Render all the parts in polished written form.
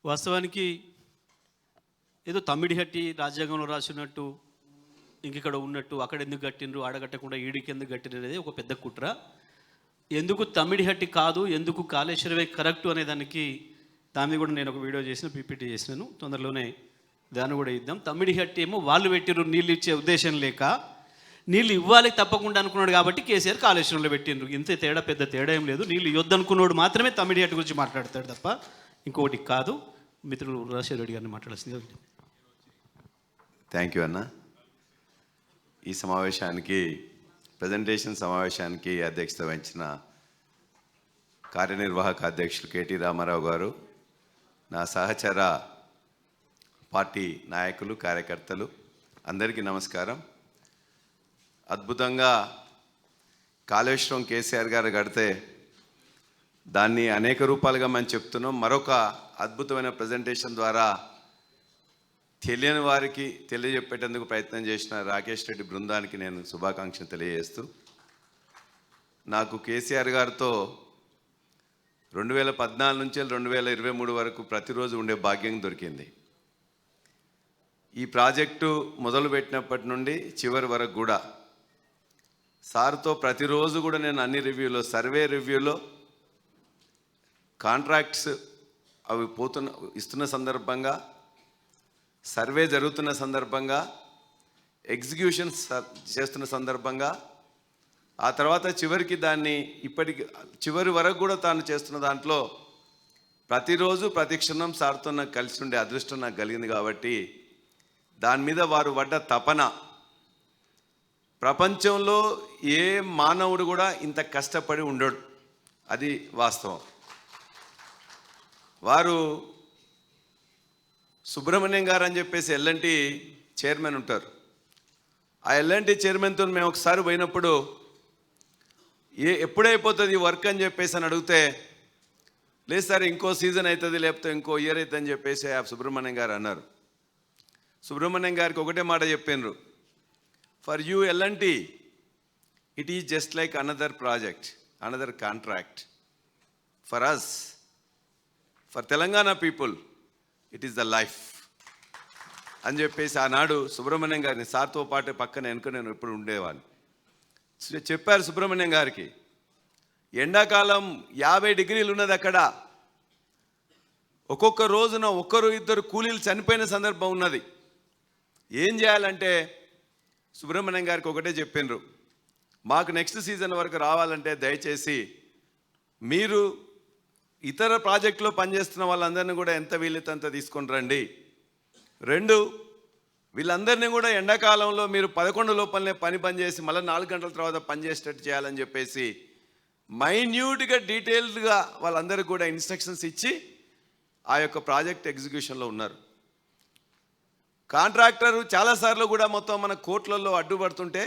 వాస్తవానికి ఏదో తమ్మిడిహట్టి రాజ్యాంగంలో రాసినట్టు ఇంకిక్కడ ఉన్నట్టు అక్కడ ఎందుకు కట్టినరు ఆడగట్టకుండా ఈడికి ఎందుకు కట్టినరు అనేది ఒక పెద్ద కుట్ర. ఎందుకు తమ్మిడిహట్టి కాదు, ఎందుకు కాళేశ్వరమే కరెక్టు అనే దానికి దాన్ని కూడా నేను ఒక వీడియో చేసిన పీపీటీ చేసినాను. తొందరలోనే దాన్ని కూడా ఇద్దాం. తమ్మిడిహట్టి ఏమో వాళ్ళు పెట్టినరు నీళ్ళు ఇచ్చే ఉద్దేశం లేక, నీళ్ళు ఇవ్వాలి తప్పకుండా అనుకున్నాడు కాబట్టి కేసీఆర్ కాళేశ్వరంలో పెట్టినరు. ఇంత తేడా, పెద్ద తేడా ఏం లేదు. నీళ్ళు ఇవ్వద్దనుకున్నాడు మాత్రమే తమ్మిడిహట్టి గురించి మాట్లాడతాడు తప్ప ఇంకొకటి కాదు. మిత్రులు రాజశేఖర రెడ్డి గారిని మాట్లాడాల్సింది. థ్యాంక్ యూ అన్న. ఈ సమావేశానికి, ప్రజెంటేషన్ సమావేశానికి అధ్యక్షత వహించిన కార్యనిర్వాహక అధ్యక్షులు కేటీ రామారావు గారు, నా సహచర పార్టీ నాయకులు, కార్యకర్తలు అందరికీ నమస్కారం. అద్భుతంగా కాళేశ్వరం కేసీఆర్ గారు కడితే దాన్ని అనేక రూపాలుగా మనం చెప్తున్నాం. మరొక అద్భుతమైన ప్రజెంటేషన్ ద్వారా తెలియని వారికి తెలియజెప్పేటందుకు ప్రయత్నం చేసిన రాకేష్ రెడ్డి బృందానికి నేను శుభాకాంక్షలు తెలియజేస్తూ, నాకు కేసీఆర్ గారితో 2014 నుంచి 2023 వరకు ప్రతిరోజు ఉండే భాగ్యం దొరికింది. ఈ ప్రాజెక్టు మొదలుపెట్టినప్పటి నుండి చివరి వరకు కూడా సార్తో ప్రతిరోజు కూడా నేను అన్ని రివ్యూలో, సర్వే రివ్యూలో, కాంట్రాక్ట్స్ అవి ఇస్తున్న సందర్భంగా, సర్వే జరుగుతున్న సందర్భంగా, ఎగ్జిక్యూషన్స్ చేస్తున్న సందర్భంగా, ఆ తర్వాత చివరికి దాన్ని ఇప్పటికి చివరి వరకు కూడా తాను చేస్తున్న దాంట్లో ప్రతిరోజు ప్రతి క్షణం సార్తో నాకు కలిసి ఉండే అదృష్టం నాకు కలిగింది. కాబట్టి దాని మీద వారు పడ్డ తపన, ప్రపంచంలో ఏ మానవుడు కూడా ఇంత కష్టపడి ఉండడు, అది వాస్తవం. వారు సుబ్రహ్మణ్యం గారు అని చెప్పేసి ఎల్ఎన్టీ చైర్మన్ ఉంటారు. ఆ ఎల్ఎన్టీ చైర్మన్తో మేము ఒకసారి పోయినప్పుడు ఎప్పుడైపోతుంది ఈ వర్క్ అని చెప్పేసి అని అడిగితే, లేదు సార్ ఇంకో సీజన్ అవుతుంది, లేకపోతే ఇంకో ఇయర్ అవుతుంది అని చెప్పేసి ఆ సుబ్రహ్మణ్యం గారు అన్నారు. సుబ్రహ్మణ్యం గారికి ఒకటే మాట చెప్పినారు, for you LNT it is just like another project, another contract. For us, for Telangana people it is the life అని చెప్పేసి ఆనాడు సుబ్రహ్మణ్యం గారిని, సార్తో పాటు పక్కన వెనుక నేను ఎప్పుడు ఉండేవాడిని, చెప్పారు. సుబ్రహ్మణ్యం గారికి ఎండాకాలం 50 డిగ్రీలు ఉన్నది అక్కడ, ఒక్కొక్క రోజున ఒక్కరు ఇద్దరు కూలీలు చనిపోయిన సందర్భం ఉన్నది. ఏం చేయాలంటే సుబ్రహ్మణ్యం గారికి ఒకటే చెప్పినరు, మాకు నెక్స్ట్ సీజన్ వరకు రావాలంటే దయచేసి మీరు ఇతర ప్రాజెక్టులో పనిచేస్తున్న వాళ్ళందరినీ కూడా ఎంత వీలైతే అంత తీసుకొని రండి. 2, వీళ్ళందరినీ కూడా ఎండాకాలంలో మీరు 11 లోపలనే పని చేసి మళ్ళీ 4 గంటల తర్వాత పనిచేసేటట్టు చేయాలని చెప్పేసి మైన్యూట్గా, డీటెయిల్డ్గా వాళ్ళందరికీ కూడా ఇన్స్ట్రక్షన్స్ ఇచ్చి ఆ యొక్క ప్రాజెక్ట్ ఎగ్జిక్యూషన్లో ఉన్నారు. కాంట్రాక్టర్ చాలాసార్లు కూడా మొత్తం మన కోర్టులలో అడ్డుపడుతుంటే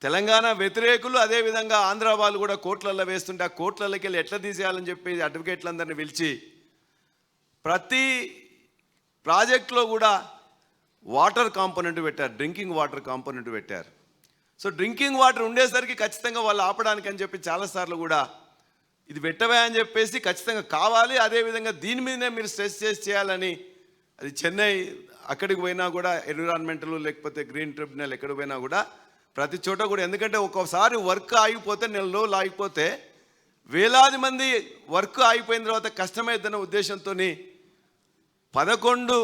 తెలంగాణ వ్యతిరేకులు, అదేవిధంగా ఆంధ్ర వాళ్ళు కూడా కోర్టులలో వేస్తుంటే ఆ కోర్టులకి వెళ్ళి ఎట్లా తీసేయాలని చెప్పి అడ్వకేట్లందరినీ పిలిచి ప్రతి ప్రాజెక్టులో కూడా వాటర్ కాంపోనెంట్ పెట్టారు, డ్రింకింగ్ వాటర్ కాంపోనెంట్ పెట్టారు. సో డ్రింకింగ్ వాటర్ ఉండేసరికి ఖచ్చితంగా వాళ్ళు ఆపడానికి అని చెప్పి చాలాసార్లు కూడా ఇది పెట్టవే అని చెప్పేసి ఖచ్చితంగా కావాలి, అదేవిధంగా దీని మీదనే మీరు స్ట్రెస్ చేసి చేయాలని, అది చెన్నై అక్కడికి పోయినా కూడా ఎన్విరాన్మెంటల్ లేకపోతే గ్రీన్ ట్రిబ్యునల్ ఎక్కడికి పోయినా కూడా ప్రతి చోట కూడా, ఎందుకంటే ఒక్కోసారి వర్క్ ఆగిపోతే, నెల రోజులు ఆగిపోతే వేలాది మంది వర్క్ ఆగిపోయిన తర్వాత కష్టమైద్దన్న ఉద్దేశంతో 11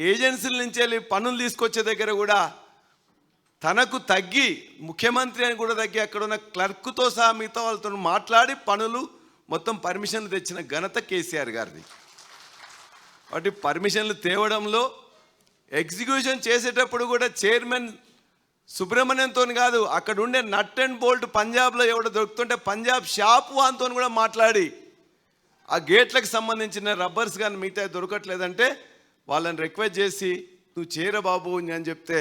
ఏజెన్సీల నుంచి వెళ్ళి పనులు తీసుకొచ్చే దగ్గర కూడా తనకు తగ్గి, ముఖ్యమంత్రి అని కూడా తగ్గి అక్కడ ఉన్న క్లర్క్తో సహా మిగతా వాళ్ళతో మాట్లాడి పనులు మొత్తం పర్మిషన్లు తెచ్చిన ఘనత కేసీఆర్ గారిది. వాటి పర్మిషన్లు తేవడంలో, ఎగ్జిక్యూషన్ చేసేటప్పుడు కూడా చైర్మన్ సుబ్రహ్మణ్యంతో కాదు, అక్కడ ఉండే నట్ అండ్ బోల్ట్ పంజాబ్లో ఎవడో దొరుకుతుంటే పంజాబ్ షాప్ వాన్తో కూడా మాట్లాడి ఆ గేట్లకు సంబంధించిన రబ్బర్స్ కానీ మిగతా దొరకట్లేదంటే వాళ్ళని రిక్వెస్ట్ చేసి నువ్వు చేర బాబు అని చెప్తే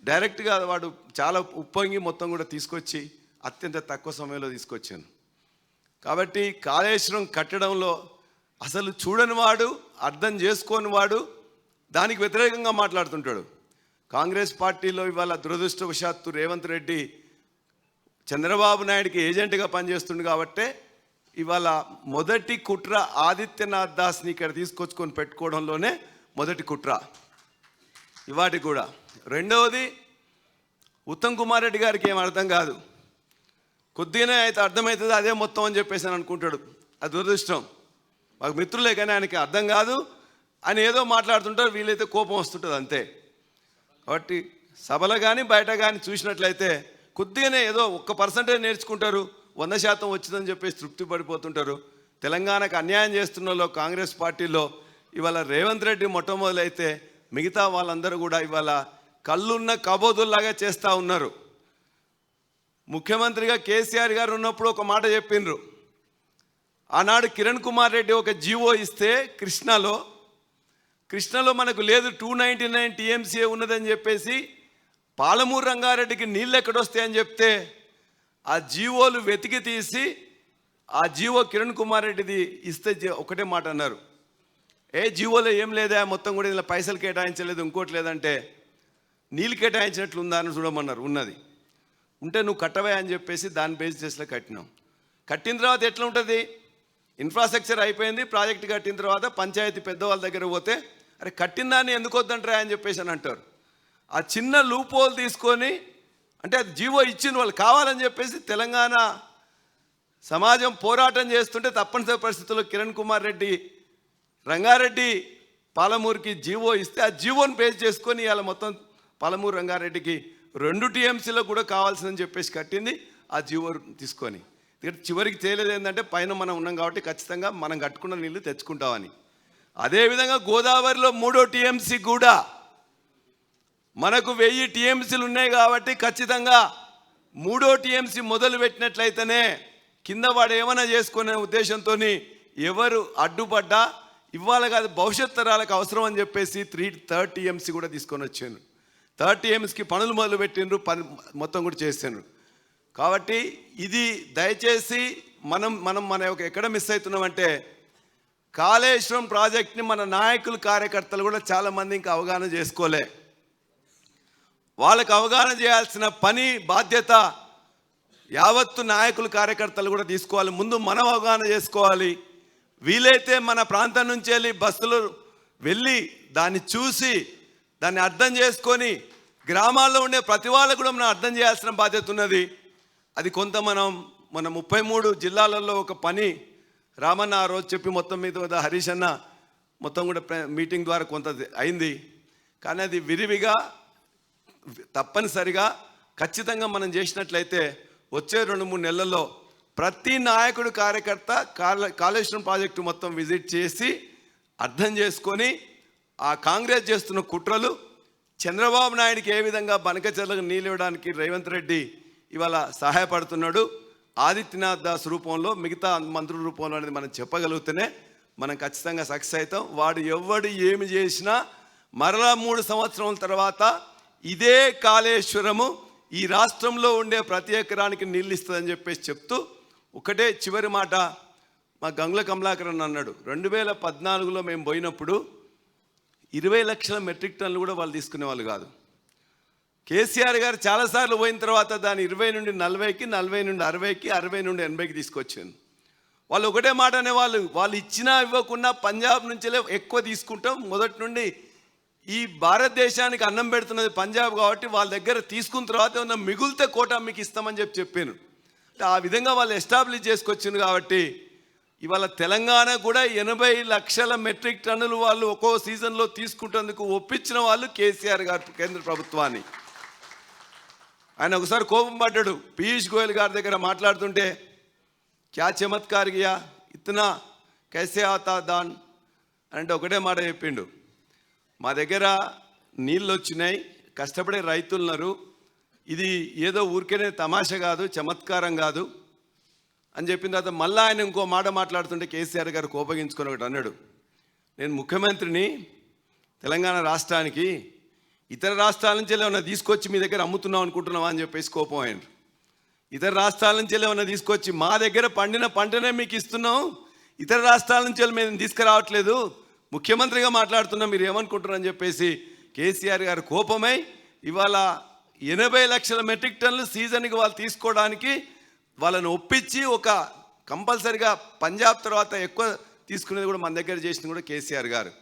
డైరెక్ట్గా వాడు చాలా ఉప్పొంగి మొత్తం కూడా తీసుకొచ్చి అత్యంత తక్కువ సమయంలో తీసుకొచ్చాను. కాబట్టి కాళేశ్వరం కట్టడంలో అసలు చూడని వాడు, అర్థం చేసుకోని వాడు దానికి వ్యతిరేకంగా మాట్లాడుతుంటాడు. కాంగ్రెస్ పార్టీలో ఇవాళ దురదృష్టవశాత్తు రేవంత్ రెడ్డి చంద్రబాబు నాయుడికి ఏజెంట్గా పనిచేస్తుంది కాబట్టే ఇవాళ మొదటి కుట్ర ఆదిత్యనాథ్ దాస్ని ఇక్కడ తీసుకొచ్చుకొని పెట్టుకోవడంలోనే మొదటి కుట్ర ఇవాటి కూడా. రెండవది, ఉత్తమ్ కుమార్ రెడ్డి గారికి ఏం అర్థం కాదు, కొద్దిగానే అయితే అర్థమవుతుంది అదే మొత్తం అని చెప్పేసి అని అనుకుంటాడు. అది దురదృష్టం. మాకు మిత్రులే కానీ ఆయనకి అర్థం కాదు, ఆయన ఏదో మాట్లాడుతుంటారు, వీళ్ళైతే కోపం వస్తుంటుంది అంతే. కాబట్టి సభలో కానీ బయట కానీ చూసినట్లయితే కొద్దిగానే ఏదో 1% నేర్చుకుంటారు, 100% వచ్చిందని చెప్పేసి తృప్తి పడిపోతుంటారు. తెలంగాణకు అన్యాయం చేస్తున్న కాంగ్రెస్ పార్టీలో ఇవాళ రేవంత్ రెడ్డి మొట్టమొదలైతే మిగతా వాళ్ళందరూ కూడా ఇవాళ కళ్ళున్న కబోదుల్లాగా చేస్తూ ఉన్నారు. ముఖ్యమంత్రిగా కేసీఆర్ గారు ఉన్నప్పుడు ఒక మాట చెప్పిండ్రు. ఆనాడు కిరణ్ కుమార్ రెడ్డి ఒక జీవో ఇస్తే కృష్ణలో మనకు లేదు 299 TMCA ఉన్నదని చెప్పేసి పాలమూరు రంగారెడ్డికి నీళ్ళు ఎక్కడొస్తాయని చెప్తే ఆ జీవోలు వెతికి తీసి ఆ జీవో కిరణ్ కుమార్ రెడ్డిది ఇస్తే ఒకటే మాట అన్నారు, జీవోలో ఏం లేదా, మొత్తం కూడా ఇలా పైసలు కేటాయించలేదు, ఇంకోటి లేదంటే నీళ్ళు కేటాయించినట్లు ఉందా అని చూడమన్నారు. ఉన్నది ఉంటే నువ్వు కట్టవే అని చెప్పేసి దాని బేస్ చేసిలో కట్టినాం. కట్టిన తర్వాత ఎట్లా ఉంటుంది, ఇన్ఫ్రాస్ట్రక్చర్ అయిపోయింది, ప్రాజెక్ట్ కట్టిన తర్వాత పంచాయతీ పెద్దవాళ్ళ దగ్గర పోతే అరే కట్టిన దాన్ని ఎందుకు వద్దంటారా అని చెప్పేసి అని అంటారు. ఆ చిన్న లూప్ హోల్ తీసుకొని, అంటే అది జీవో ఇచ్చిన వాళ్ళు కావాలని చెప్పేసి తెలంగాణ సమాజం పోరాటం చేస్తుంటే తప్పనిసరి పరిస్థితుల్లో కిరణ్ కుమార్ రెడ్డి రంగారెడ్డి పాలమూరుకి జీవో ఇస్తే ఆ జీవోని బేస్ చేసుకొని ఇవాళ మొత్తం పాలమూరు రంగారెడ్డికి 2 TMCలో కూడా కావాల్సిందని చెప్పేసి కట్టింది ఆ జీవో తీసుకొని. చివరికి తేలేదు ఏంటంటే పైన మనం ఉన్నాం కాబట్టి ఖచ్చితంగా మనం కట్టుకున్న నీళ్లు తెచ్చుకుంటామని. అదేవిధంగా గోదావరిలో 3వ TMC కూడా మనకు 1000 TMCలు ఉన్నాయి కాబట్టి ఖచ్చితంగా 3వ TMC మొదలు పెట్టినట్లయితేనే కింద వాడు ఏమైనా చేసుకునే ఉద్దేశంతో ఎవరు అడ్డుపడ్డా ఇవ్వాలి కాదు భవిష్యత్ తరాలకు అవసరం అని చెప్పేసి 3rd TMC కూడా తీసుకొని వచ్చాను. 3rd TMCకి పనులు మొదలు పెట్టిండ్రు, పని మొత్తం కూడా చేసాను. కాబట్టి ఇది దయచేసి మనం ఎక్కడ మిస్ అవుతున్నామంటే కాళేశ్వరం ప్రాజెక్ట్ని మన నాయకులు కార్యకర్తలు కూడా చాలామంది ఇంకా అవగాహన చేసుకోలే. వాళ్ళకు అవగాహన చేయాల్సిన పని బాధ్యత యావత్తు నాయకులు కార్యకర్తలు కూడా తీసుకోవాలి. ముందు మనం అవగాహన చేసుకోవాలి. వీలైతే మన ప్రాంతం నుంచి వెళ్ళి బస్సులు వెళ్ళి దాన్ని చూసి దాన్ని అర్థం చేసుకొని గ్రామాల్లో ఉండే ప్రతి వాళ్ళకు కూడా మనం అర్థం చేయాల్సిన బాధ్యత ఉన్నది. అది కొంత మన 33 జిల్లాలలో ఒక పని రామన్న ఆ రోజు చెప్పి మొత్తం మీద హరీష్ అన్న మొత్తం కూడా మీటింగ్ ద్వారా కొంత అయింది. కానీ అది విరివిగా తప్పనిసరిగా ఖచ్చితంగా మనం చేసినట్లయితే వచ్చే 2-3 నెలల్లో ప్రతి నాయకుడు కార్యకర్త కాళేశ్వరం ప్రాజెక్టు మొత్తం విజిట్ చేసి అర్థం చేసుకొని ఆ కాంగ్రెస్ చేస్తున్న కుట్రలు చంద్రబాబు నాయుడికి ఏ విధంగా బనకచెర్లకు నీళ్ళు ఇవ్వడానికి రేవంత్ రెడ్డి ఇవాళ సహాయపడుతున్నాడు, ఆదిత్యనాథ్ దాస్ రూపంలో మిగతా మంత్రుల రూపంలో అనేది మనం చెప్పగలిగితేనే మనం ఖచ్చితంగా సక్సెస్ అవుతాం. వాడు ఎవడు ఏమి చేసినా మరలా 3 సంవత్సరాల తర్వాత ఇదే కాళేశ్వరము ఈ రాష్ట్రంలో ఉండే ప్రతి ఎకరానికి నీళ్ళు ఇస్తుందని చెప్పేసి చెప్తూ ఒకటే చివరి మాట మా గంగుల కమలాకరన్ అన్నాడు, 2014లో మేము పోయినప్పుడు 20 లక్షల మెట్రిక్ టన్నులు కూడా వాళ్ళు తీసుకునేవాళ్ళు కాదు. కేసీఆర్ గారు చాలాసార్లు పోయిన తర్వాత దాన్ని 20 నుండి 40కి, 40 నుండి 60కి, 60 నుండి 80కి తీసుకొచ్చాను. వాళ్ళు ఒకటే మాట అనేవాళ్ళు, వాళ్ళు ఇచ్చినా ఇవ్వకుండా పంజాబ్ నుంచే ఎక్కువ తీసుకుంటాం, మొదటి నుండి ఈ భారతదేశానికి అన్నం పెడుతున్నది పంజాబ్ కాబట్టి వాళ్ళ దగ్గర తీసుకున్న తర్వాత ఉన్న మిగులితే కోటా మీకు ఇస్తామని చెప్పాను. ఆ విధంగా వాళ్ళు ఎస్టాబ్లిష్ చేసుకొచ్చింది కాబట్టి ఇవాళ తెలంగాణ కూడా 80 లక్షల మెట్రిక్ టన్నులు వాళ్ళు ఒక్కో సీజన్లో తీసుకుంటేందుకు ఒప్పించిన వాళ్ళు కేసీఆర్ గారు కేంద్ర ప్రభుత్వాన్ని. ఆయన ఒకసారి కోపం పడ్డాడు పీయూష్ గోయల్ గారి దగ్గర మాట్లాడుతుంటే, క్యా చమత్కార్ గియా ఇతనా కైసే ఆతా దాన్ అంటే ఒకటే మాట చెప్పిండు, మా దగ్గర నీళ్ళు వచ్చినాయి, కష్టపడే రైతులున్నారు, ఇది ఏదో ఊరికేనే తమాషా కాదు, చమత్కారం కాదు అని చెప్పిన తర్వాత మళ్ళీ ఆయన ఇంకో మాట మాట్లాడుతుంటే కేసీఆర్ గారు కోపగించుకొని ఒకటి అన్నాడు, నేను ముఖ్యమంత్రిని తెలంగాణ రాష్ట్రానికి, ఇతర రాష్ట్రాల నుంచి ఏమైనా తీసుకొచ్చి మీ దగ్గర అమ్ముతున్నాం అనుకుంటున్నావా అని చెప్పేసి కోపం ఆయన. ఇతర రాష్ట్రాల నుంచి ఏమైనా తీసుకొచ్చి మా దగ్గర పండిన పంటనే మీకు ఇస్తున్నాం, ఇతర రాష్ట్రాల నుంచి మేము తీసుకురావట్లేదు, ముఖ్యమంత్రిగా మాట్లాడుతున్నాం, మీరు ఏమనుకుంటున్నారని చెప్పేసి కేసీఆర్ గారు కోపమై ఇవాళ 80 లక్షల మెట్రిక్ టన్నులు సీజన్కి వాళ్ళు తీసుకోవడానికి వాళ్ళని ఒప్పించి ఒక కంపల్సరిగా పంజాబ్ తర్వాత ఎక్కువ తీసుకునేది కూడా మన దగ్గర చేసింది కూడా కేసీఆర్ గారు.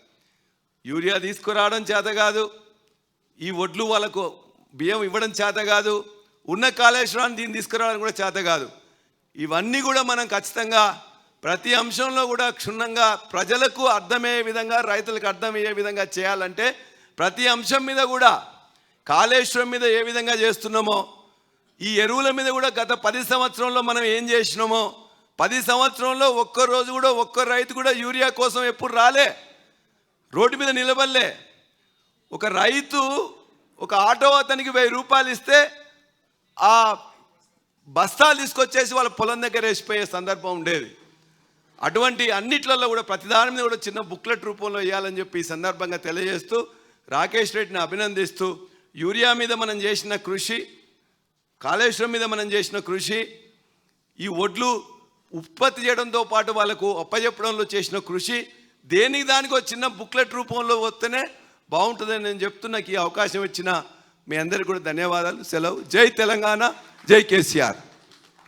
యూరియా తీసుకురావడం చేత కాదు, ఈ ఒడ్లు వాళ్ళకు బియ్యం ఇవ్వడం చేత కాదు, ఉన్న కాళేశ్వరాన్ని దీన్ని తీసుకురావడం కూడా చేత కాదు. ఇవన్నీ కూడా మనం ఖచ్చితంగా ప్రతి అంశంలో కూడా క్షుణ్ణంగా ప్రజలకు అర్థమయ్యే విధంగా, రైతులకు అర్థమయ్యే విధంగా చేయాలంటే ప్రతి అంశం మీద కూడా కాళేశ్వరం మీద ఏ విధంగా చేస్తున్నామో, ఈ ఎరువుల మీద కూడా గత 10 సంవత్సరంలో మనం ఏం చేసినామో, 10 సంవత్సరంలో ఒక్కరోజు కూడా ఒక్క రైతు కూడా యూరియా కోసం ఎప్పుడు రాలే, రోడ్డు మీద నిలబడలే. ఒక రైతు ఒక ఆటో అతనికి 1000 రూపాయలు ఇస్తే ఆ బస్తాలు తీసుకొచ్చేసి వాళ్ళ పొలం దగ్గర వేసిపోయే సందర్భం ఉండేది. అటువంటి అన్నిట్లలో కూడా ప్రతిదాని మీద కూడా చిన్న బుక్లెట్ రూపంలో ఇవ్వాలని చెప్పి ఈ సందర్భంగా తెలియజేస్తూ, రాకేష్ రెడ్డిని అభినందిస్తూ, యూరియా మీద మనం చేసిన కృషి, కాళేశ్వరం మీద మనం చేసిన కృషి, ఈ ఒడ్లు ఉత్పత్తి చేయడంతో పాటు వాళ్ళకు అప్పచెప్పడంలో చేసిన కృషి, దేనికి దానికి ఒక చిన్న బుక్లెట్ రూపంలో వస్తేనే బాగుంటుందని నేను చెప్తూ, నాకు ఈ అవకాశం ఇచ్చిన మీ అందరికీ కూడా ధన్యవాదాలు. సెలవు. జై తెలంగాణ, జై కేసీఆర్.